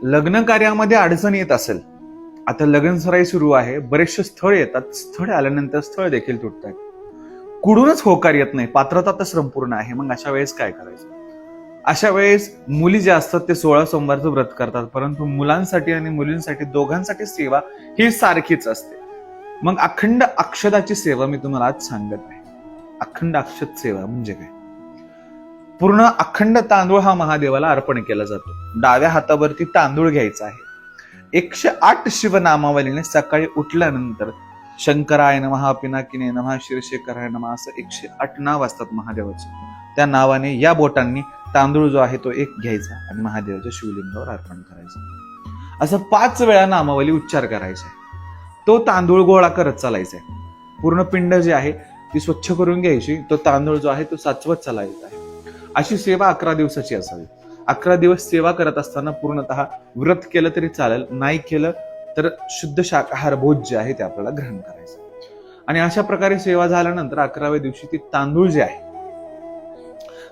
लग्न कार्यामध्ये अडचण येत असेल, आता लग्न सराई सुरू आहे, बरेचसे स्थळ येतात, स्थळ आल्यानंतर स्थळ देखील तुटतात, कुठूनच होकार येत नाही, पात्रता तर संपूर्ण आहे, मग अशा वेळेस काय करायचं? अशा वेळेस मुली जे असतात ते 16 सोमवारचं व्रत करतात, परंतु मुलांसाठी आणि मुलींसाठी दोघांसाठी सेवा ही सारखीच असते. मग अखंड अक्षदाची सेवा मी तुम्हाला आज सांगत आहे. अखंड अक्षद सेवा म्हणजे काय? पूर्ण अखंड तांदूळ हा महादेवाला अर्पण केला जातो. डाव्या हातावरती तांदूळ घ्यायचा आहे. 108 शिवनामावलीने सकाळी उठल्यानंतर शंकराय नमः, पिनाकिने नमः, शिरशेखराय नमः असं 108 नाव असतात महादेवाचे. त्या नावाने या बोटांनी तांदूळ जो आहे तो एक घ्यायचा आणि महादेवाच्या शिवलिंगावर अर्पण करायचं. असं 5 वेळा नामावली उच्चार करायचा आहे. तो तांदूळ गोळा करत चालायचा आहे. पूर्ण पिंड जी आहे ती स्वच्छ करून घ्यायची. तो तांदूळ जो आहे तो साचवत चालायचा आहे. अशी सेवा 11 दिवसाची असावी. 11 दिवस सेवा करत असताना पूर्णतः व्रत केलं तरी चालेल, नाही केलं तर शुद्ध शाकाहार भोज जे आहे ते आपल्याला ग्रहण करायचं. आणि अशा प्रकारे सेवा झाल्यानंतर 11व्या दिवशी ती तांदूळ जे आहे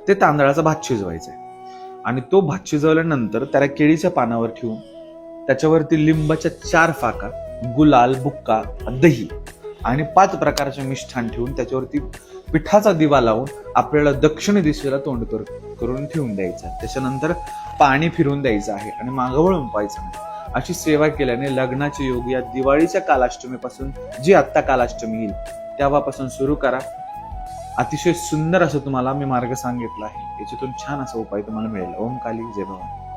ते तांदळाचा भात शिजवायचा आहे. आणि तो भात शिजवल्यानंतर त्याला केळीच्या पानावर ठेवून त्याच्यावरती लिंबाच्या 4 फाका, गुलाल, बुक्का, दही आणि 5 प्रकारचे मिष्ठान ठेवून त्याच्यावरती पिठाचा दिवा लावून आपल्याला दक्षिण दिशेला तोंड करून ठेवून द्यायचं. त्याच्यानंतर पाणी फिरून द्यायचं आहे आणि मागं वळून पाहायचं नाही. अशी सेवा केल्याने लग्नाचे योग या दिवाळीच्या कालाष्टमीपासून, जी आत्ता कालाष्टमी येईल तेव्हापासून सुरू करा. अतिशय सुंदर असं तुम्हाला मी मार्ग सांगितला आहे. याच्यातून छान असा उपाय तुम्हाला मिळेल. ओम काली जय भवानी.